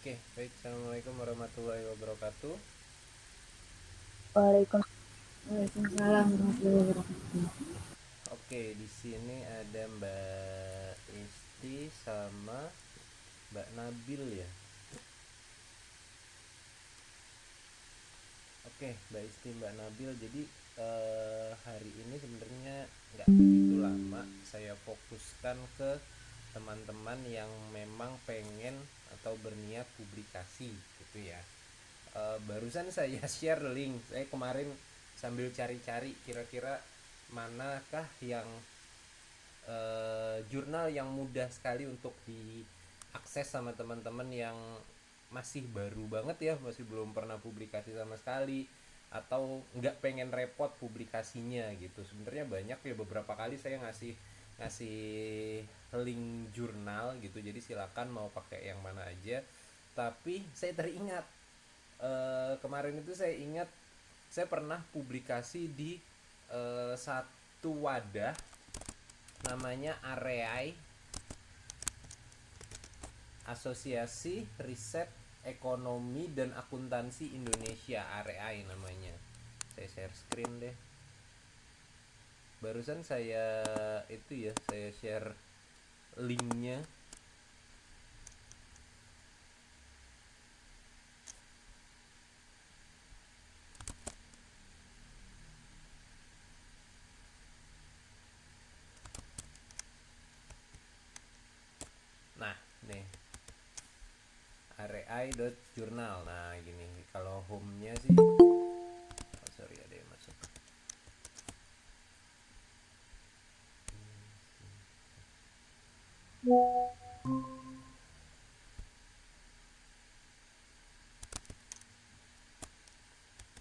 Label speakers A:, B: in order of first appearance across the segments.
A: Oke, baik. Assalamualaikum warahmatullahi wabarakatuh.
B: Waalaikumsalam warahmatullahi wabarakatuh.
A: Oke, di sini ada Mbak Isti sama Mbak Nabil ya. Oke, Mbak Isti, Mbak Nabil. Jadi hari ini sebenarnya nggak begitu lama. Saya fokuskan ke teman-teman yang memang pengen atau berniat publikasi gitu ya. Barusan saya share link. Saya kemarin sambil cari-cari kira-kira manakah yang jurnal yang mudah sekali untuk diakses sama teman-teman yang masih baru banget ya, masih belum pernah publikasi sama sekali atau nggak pengen repot publikasinya gitu. Sebenarnya banyak ya, beberapa kali saya ngasih ngasih link jurnal gitu, jadi silakan mau pakai yang mana aja. Tapi saya teringat, kemarin itu saya ingat saya pernah publikasi di satu wadah namanya Areai, Asosiasi Riset Ekonomi dan Akuntansi Indonesia. Areai namanya. Saya share screen deh. Barusan saya itu ya, saya share linknya. Nah, nih, areai.jurnal. Nah, gini, kalau home-nya sih, oh, sorry ada yang masuk.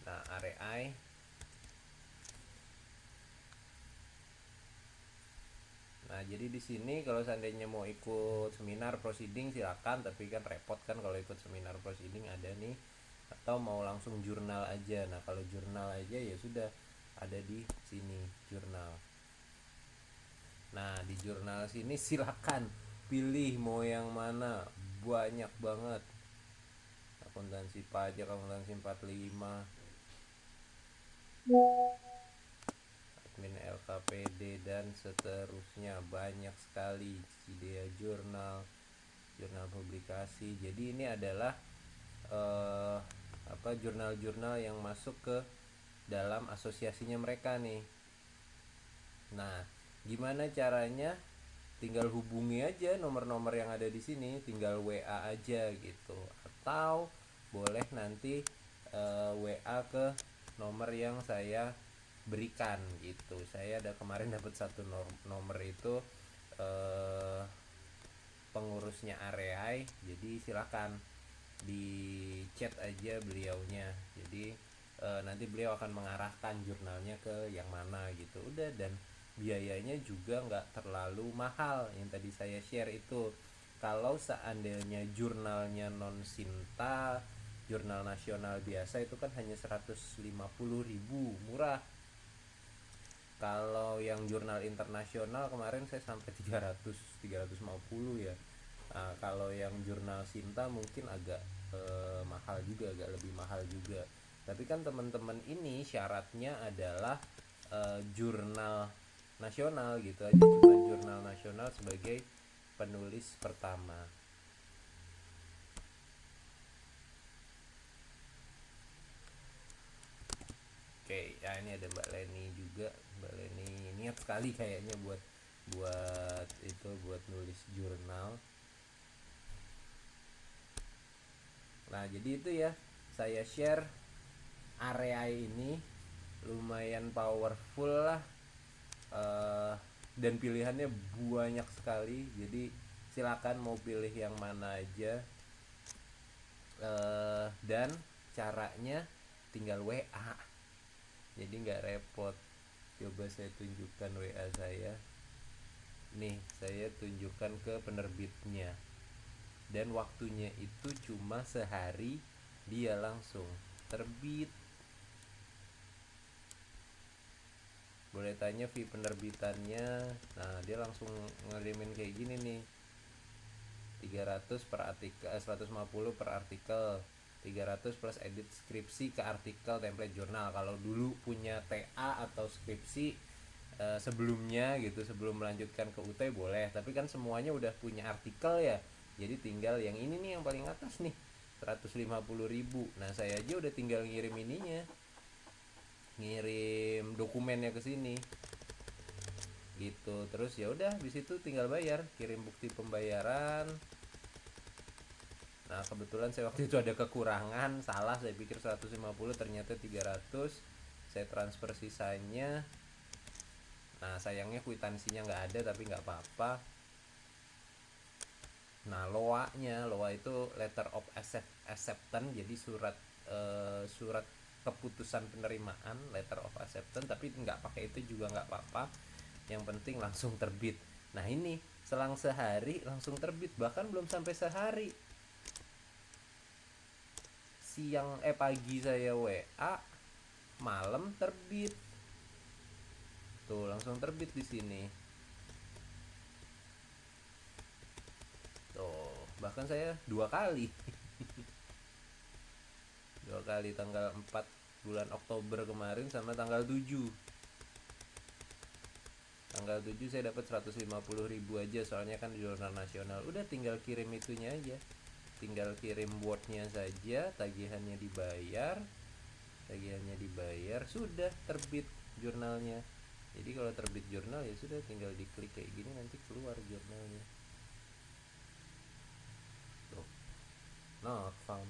A: Nah, areai. Nah, jadi di sini kalau seandainya mau ikut seminar proceeding silakan, tapi kan repot kan kalau ikut seminar proceeding ada nih. Atau mau langsung jurnal aja. Nah, kalau jurnal aja ya sudah ada di sini jurnal. Nah, di jurnal sini silakan pilih mau yang mana. Banyak banget. Akuntansi pajak, akuntansi 45, admin LKPD dan seterusnya, banyak sekali. Idea jurnal, jurnal publikasi. Jadi ini adalah eh, apa, jurnal-jurnal yang masuk ke dalam asosiasinya mereka nih. Nah, gimana caranya? Tinggal hubungi aja nomor-nomor yang ada di sini, tinggal WA aja gitu. Atau boleh nanti WA ke nomor yang saya berikan gitu. Saya ada kemarin dapat satu nomor itu, eh, pengurusnya Areai, jadi silakan di chat aja beliaunya. Jadi nanti beliau akan mengarahkan jurnalnya ke yang mana gitu. Udah, dan biayanya juga nggak terlalu mahal yang tadi saya share itu. Kalau seandainya jurnalnya non Sinta, jurnal nasional biasa itu kan hanya 150.000, murah. Kalau yang jurnal internasional kemarin saya sampai 350 ya. Nah, kalau yang jurnal Sinta mungkin agak mahal juga, agak lebih mahal juga. Tapi kan teman-teman ini syaratnya adalah jurnal nasional gitu aja, cuma jurnal nasional sebagai penulis pertama. Oke, ya ini ada Mbak Leni juga. Mbak Leni niat sekali kayaknya buat buat itu, buat nulis jurnal. Nah, jadi itu ya, saya share area ini lumayan powerful lah, eh, dan pilihannya banyak sekali. Jadi silakan mau pilih yang mana aja, dan caranya tinggal WA. Jadi nggak repot. Coba saya tunjukkan WA saya. Nih, saya tunjukkan ke penerbitnya. Dan waktunya itu cuma sehari, dia langsung terbit. Boleh tanya fee penerbitannya. Nah, dia langsung ngirimin kayak gini nih. 300 per artikel, 150 per artikel, 300 plus edit skripsi ke artikel template jurnal. Kalau dulu punya TA atau skripsi sebelumnya gitu, sebelum melanjutkan ke UT boleh, tapi kan semuanya udah punya artikel ya, jadi tinggal yang ini nih yang paling atas nih 150.000. Nah saya aja udah tinggal ngirim ininya, ngirim dokumennya ke sini gitu. Terus ya udah di situ tinggal bayar, kirim bukti pembayaran. Nah kebetulan saya waktu itu ada kekurangan, salah, saya pikir 150 ternyata 300, saya transfer sisanya. Nah sayangnya kwitansinya nggak ada, tapi nggak apa-apa. Nah LOA itu letter of acceptance, jadi surat keputusan penerimaan, letter of acceptance, tapi nggak pakai itu juga nggak apa-apa, yang penting langsung terbit. Nah ini selang sehari langsung terbit, bahkan belum sampai sehari, pagi saya WA, malam terbit. Tuh langsung terbit di sini. Tuh, bahkan saya dua kali. Dua kali, tanggal 4 bulan Oktober kemarin sama tanggal 7. Tanggal 7 saya dapat 150.000 aja, soalnya kan jurnal nasional. Udah tinggal kirim itunya aja. Tinggal kirim wordnya saja, tagihannya dibayar, sudah terbit jurnalnya. Jadi kalau terbit jurnal ya sudah, tinggal diklik kayak gini, nanti keluar jurnalnya. Tuh, not found.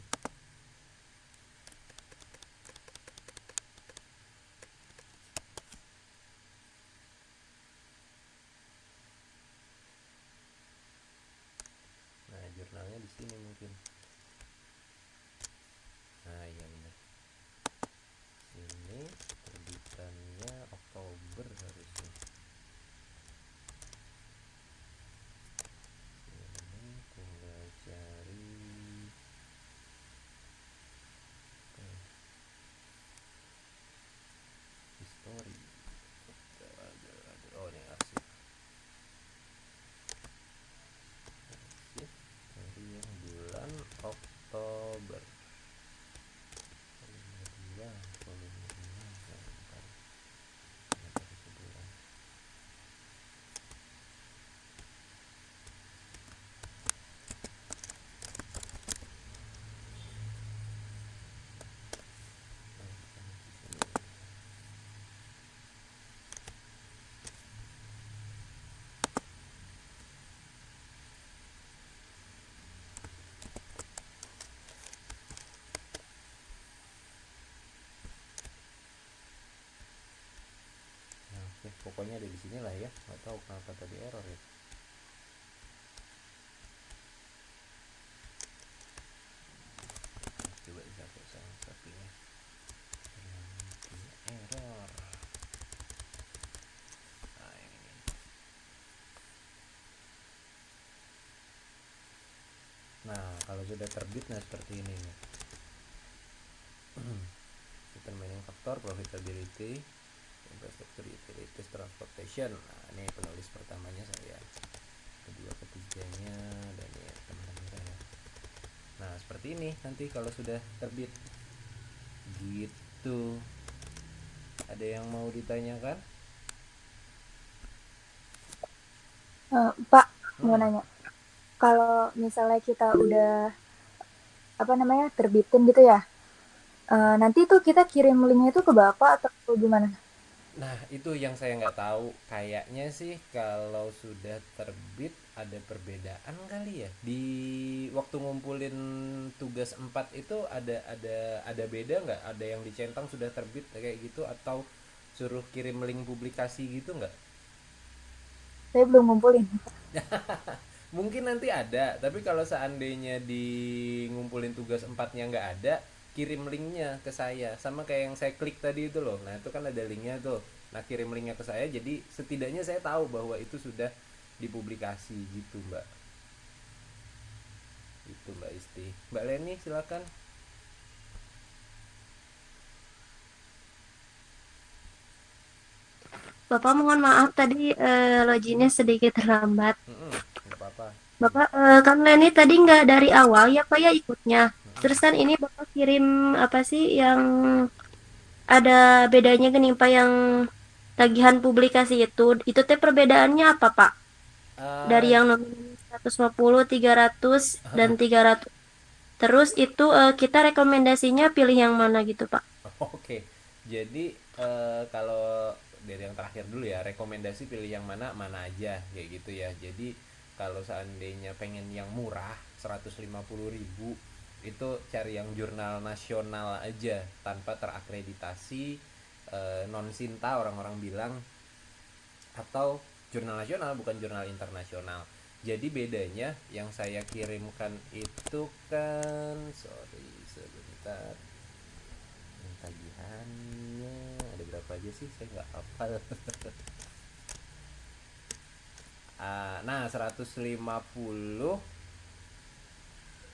A: Nah jurnalnya di sini mungkin. Nah iya benar. Ini terbitannya Oktober harusnya. Ini tinggal cari history. Oh ini arsip. Arsip dari yang bulan Oktober. Pokoknya ada di sini lah ya, nggak tahu kenapa tadi error ya. Coba dicapai sama sapinya, error. Nah ini. Nah kalau sudah terbit, nah seperti ini nih. Determining factor profitability, infrastructure, utilities, transportation. Nah ini penulis pertamanya saya, kedua ketiganya dan ya teman-teman saya. Nah seperti ini nanti kalau sudah terbit gitu. Ada yang mau ditanyakan?
B: Pak, mau nanya. Kalau misalnya kita udah terbitin gitu ya, nanti tuh kita kirim linknya itu ke Bapak atau gimana?
A: Nah itu yang saya nggak tahu. Kayaknya sih kalau sudah terbit ada perbedaan kali ya. Di waktu ngumpulin tugas 4 itu ada beda nggak? Ada yang dicentang sudah terbit kayak gitu, atau suruh kirim link publikasi gitu nggak?
B: Saya belum ngumpulin.
A: Mungkin nanti ada, tapi kalau seandainya di ngumpulin tugas 4-nya nggak ada, kirim linknya ke saya, sama kayak yang saya klik tadi itu loh. Nah itu kan ada linknya tuh, nah kirim linknya ke saya, jadi setidaknya saya tahu bahwa itu sudah dipublikasi gitu mbak. Itu mbak Isti. Mbak Leni silakan.
C: Bapak mohon maaf tadi loginnya sedikit terlambat.
A: Nggak apa-apa.
C: Bapak, Kang Leni tadi nggak dari awal ya Pak ya ikutnya. Terus kan ini Bapak kirim apa sih yang ada bedanya gini Pak yang tagihan publikasi itu teh perbedaannya apa Pak? Dari
A: Eh,
C: yang nominalnya 150, 300 dan 300. Terus itu kita rekomendasinya pilih yang mana gitu Pak?
A: Oke, jadi kalau dari yang terakhir dulu ya, rekomendasi pilih yang mana mana aja kayak gitu ya. Jadi kalau seandainya pengen yang murah 150.000 itu cari yang jurnal nasional aja tanpa terakreditasi, non Sinta orang-orang bilang, atau jurnal nasional bukan jurnal internasional. Jadi bedanya yang saya kirimkan itu kan, sorry sebentar, yang tagihannya ada berapa aja sih, saya nggak hafal. Nah 150,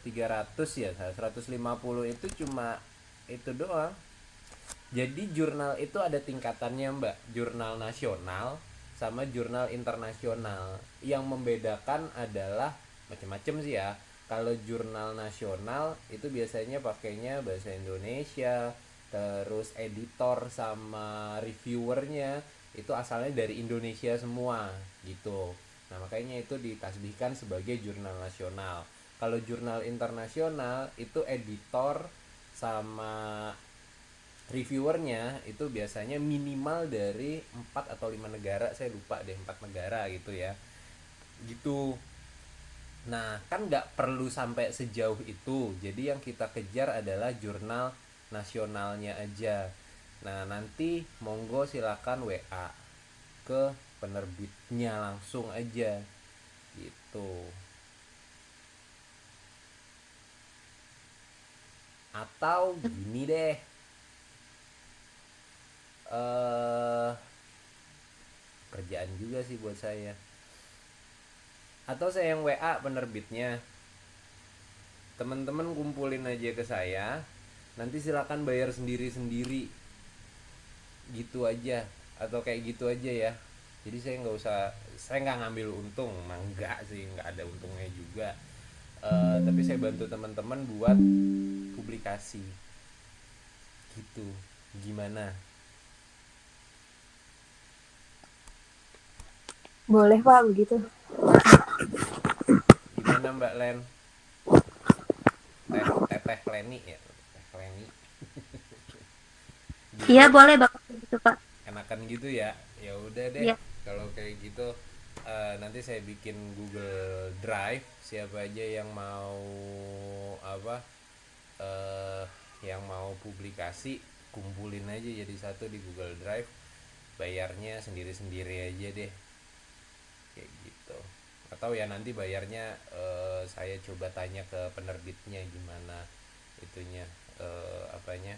A: 300 ya, 150 itu cuma itu doang. Jadi jurnal itu ada tingkatannya mbak, jurnal nasional sama jurnal internasional. Yang membedakan adalah macam-macam sih ya. Kalau jurnal nasional itu biasanya pakainya bahasa Indonesia, terus editor sama reviewernya itu asalnya dari Indonesia semua gitu. Nah makanya itu ditasbihkan sebagai jurnal nasional. Kalau jurnal internasional itu editor sama reviewernya itu biasanya minimal dari 4 atau 5 negara, saya lupa deh, 4 negara gitu ya gitu. Nah kan nggak perlu sampai sejauh itu, jadi yang kita kejar adalah jurnal nasionalnya aja. Nah nanti monggo silakan WA ke penerbitnya langsung aja gitu. Atau gini deh, eh kerjaan juga sih buat saya, atau saya yang WA penerbitnya, teman-teman kumpulin aja ke saya, nanti silakan bayar sendiri-sendiri gitu aja, atau kayak gitu aja ya. Jadi saya nggak usah, saya nggak ngambil untung, emang nggak sih, nggak ada untungnya juga. Tapi saya bantu teman-teman buat publikasi gitu. Gimana?
B: Boleh Pak begitu.
A: Gimana Mbak Len? Teteh Leni ya, Teteh Leni.
C: Iya
A: Gitu,
C: boleh Bapak gitu Pak.
A: enakan gitu ya. Ya udah deh,
C: Iya.
A: kalau kayak gitu nanti saya bikin Google Drive, siapa aja yang mau apa, eh yang mau publikasi kumpulin aja jadi satu di Google Drive, bayarnya sendiri-sendiri aja deh kayak gitu. Atau ya nanti bayarnya saya coba tanya ke penerbitnya gimana itunya, apanya,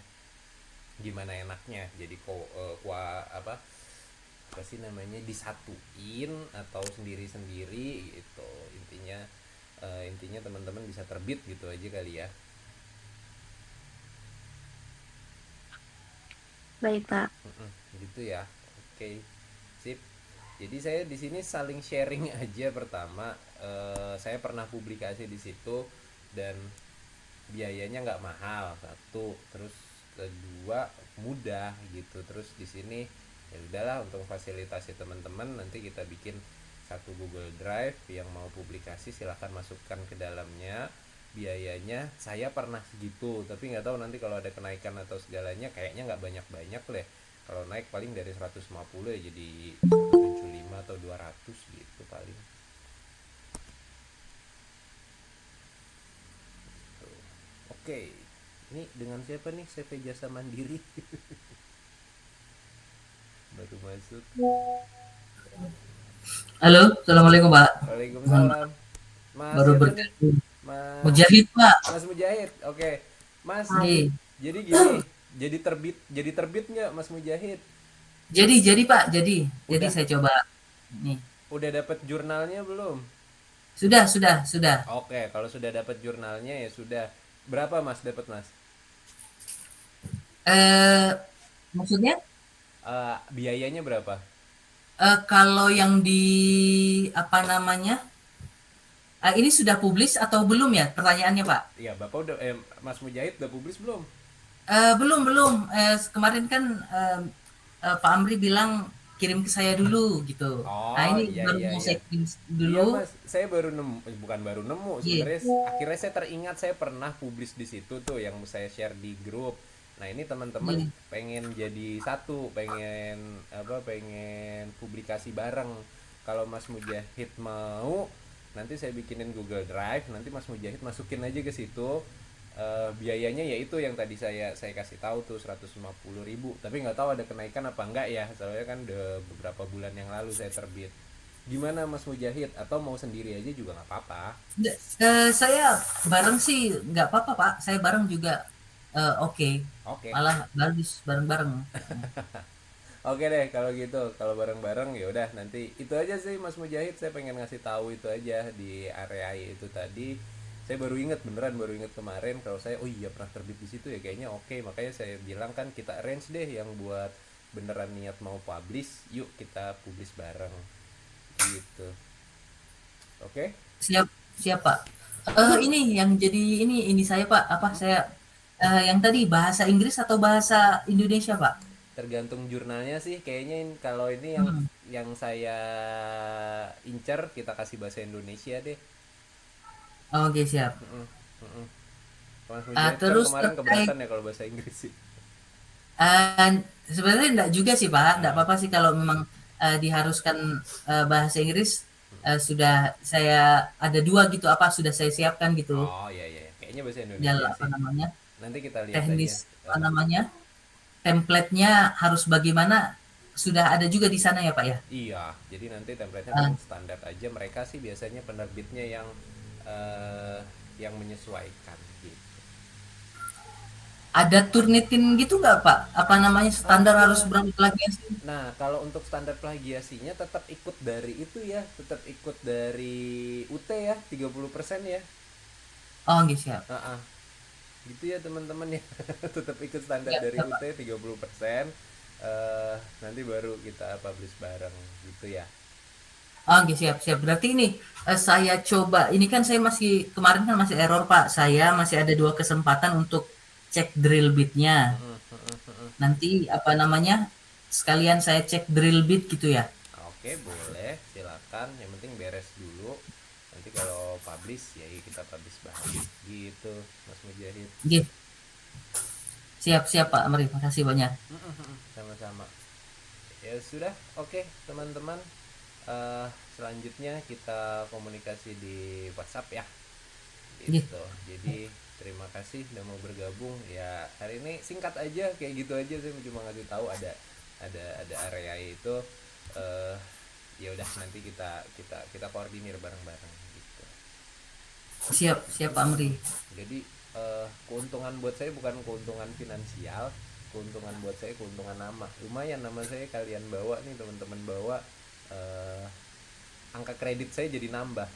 A: gimana enaknya jadi apa apa sih namanya, disatuin atau sendiri-sendiri gitu. Intinya intinya teman-teman bisa terbit gitu aja kali ya.
C: Baik Pak.
A: Mm-mm, gitu ya. Oke, sip. Jadi saya di sini saling sharing aja. Pertama, saya pernah publikasi di situ dan biayanya nggak mahal satu, terus kedua mudah gitu. Terus di sini ya udahlah, untuk fasilitasi teman-teman nanti kita bikin satu Google Drive, yang mau publikasi silahkan masukkan ke dalamnya. Biayanya saya pernah segitu, tapi nggak tahu nanti kalau ada kenaikan atau segalanya, kayaknya nggak banyak-banyak deh. Kalau naik paling dari 150 ya jadi 175 atau 200 gitu paling. Tuh. Oke, ini dengan siapa nih, CV Jasa Mandiri? Baru masuk.
D: Halo, assalamualaikum Pak. Mohon
A: Waalaikumsalam. Mas
D: baru
A: siapa nih?
D: bergabung.
A: Mas
D: Mujahid Pak.
A: Mas Mujahid. Oke. Mas,
D: Nih,
A: jadi gini, jadi terbit nggak Mas Mujahid?
D: jadi Pak, jadi
A: Udah
D: saya coba. Nih,
A: udah dapat jurnalnya belum?
D: sudah.
A: Oke, kalau sudah dapat jurnalnya ya sudah. Berapa Mas dapat Mas?
D: Eh, maksudnya
A: Biayanya berapa?
D: kalau yang di apa namanya Ini sudah publis atau belum ya pertanyaannya Pak?
A: Iya, Bapak udah Mas Mujahid udah publis belum?
D: Belum belum. Kemarin kan Pak Amri bilang kirim ke saya dulu gitu. Nah
A: Oh
D: ini
A: iya
D: baru
A: iya
D: mau
A: iya.
D: saya kirim
A: Iya
D: dulu.
A: Mas, saya baru nemu, bukan baru nemu
D: Iya.
A: sebenarnya. Akhirnya saya teringat saya pernah publis di situ tuh yang saya share di grup. Nah ini teman-teman
D: Iya.
A: pengen jadi satu, pengen apa? Pengen publikasi bareng. Kalau Mas Mujahid mau, nanti saya bikinin Google Drive. Nanti Mas Mujahid masukin aja ke situ. Biayanya yaitu yang tadi saya kasih tahu tuh 150.000, tapi nggak tahu ada kenaikan apa enggak ya, soalnya kan udah beberapa bulan yang lalu saya terbit. Gimana Mas Mujahid, atau mau sendiri aja juga nggak apa-apa?
D: Saya bareng sih nggak apa-apa Pak. Saya bareng juga oke.
A: Oke.
D: Malah bagus bareng-bareng.
A: Oke deh kalau gitu, kalau bareng-bareng ya udah, nanti itu aja sih Mas Mujahid, saya pengen ngasih tahu itu aja di area itu tadi. Saya baru inget, beneran baru inget kemarin kalau saya, oh iya pernah terbit di situ ya, kayaknya oke, makanya saya bilang kan kita arrange deh yang buat beneran niat mau publish, yuk kita publish bareng gitu. Oke.
D: Siap siap Pak. Ini yang jadi ini saya Pak. Apa saya yang tadi bahasa Inggris atau bahasa Indonesia Pak?
A: Tergantung jurnalnya sih, kayaknya kalau ini yang
D: Hmm.
A: saya incer kita kasih bahasa Indonesia deh.
D: Oke siap.
A: Mm-mm, mm-mm. Mas Mujahid kan
D: Terus
A: kemarin
D: terkait
A: keberatan ya kalau bahasa Inggris sih.
D: eh, sebenarnya enggak juga sih Pak. Enggak apa-apa sih kalau memang diharuskan bahasa Inggris. Sudah saya ada dua gitu apa sudah saya siapkan gitu.
A: Oh iya iya, kayaknya bahasa
D: Jal
A: Indonesia
D: apa
A: sih.
D: namanya
A: Nanti kita lihat aja.
D: teknis apa namanya template-nya harus bagaimana sudah ada juga di sana ya Pak ya.
A: Iya, jadi nanti template-nya
D: Eh,
A: paling standar aja. Mereka sih biasanya penerbitnya eh, yang menyesuaikan gitu.
D: ada Turnitin gitu nggak Pak? Apa namanya standar harus
A: Ada.
D: berapa plagiasi?
A: Nah, kalau untuk standar plagiasinya tetap ikut dari itu ya, tetap ikut dari UT ya, 30% ya.
D: Oh nggak siap.
A: Ah, gitu ya teman-teman ya. Tetap ikut standar
D: Ya,
A: dari
D: ya,
A: UT
D: Pak.
A: 30%. Nanti baru kita publish bareng gitu ya.
D: Oh nggak siap siap. Berarti ini saya coba. Ini kan saya masih kemarin kan masih error Pak. Saya masih ada dua kesempatan untuk cek drill bitnya. Nanti apa namanya sekalian saya cek drill bit gitu ya.
A: Oke, boleh, silakan. Yang penting beres dulu. Nanti kalau publish ya kita publish bareng gitu, Mas Mujahid.
D: Gitu. Siap siap Pak Amri. Makasih banyak.
A: Sama-sama. Ya sudah, oke teman-teman. Selanjutnya kita komunikasi di WhatsApp ya.
D: Gitu.
A: Gitu. Jadi terima kasih udah mau bergabung. Ya hari ini singkat aja kayak gitu aja, saya cuma ngasih tahu ada area itu. eh Ya udah, nanti kita koordinir bareng-bareng gitu.
D: Siap siap Pak Amri.
A: Jadi keuntungan buat saya bukan keuntungan finansial, keuntungan buat saya keuntungan nama. Lumayan nama saya kalian bawa nih, teman-teman bawa, angka kredit saya jadi nambah.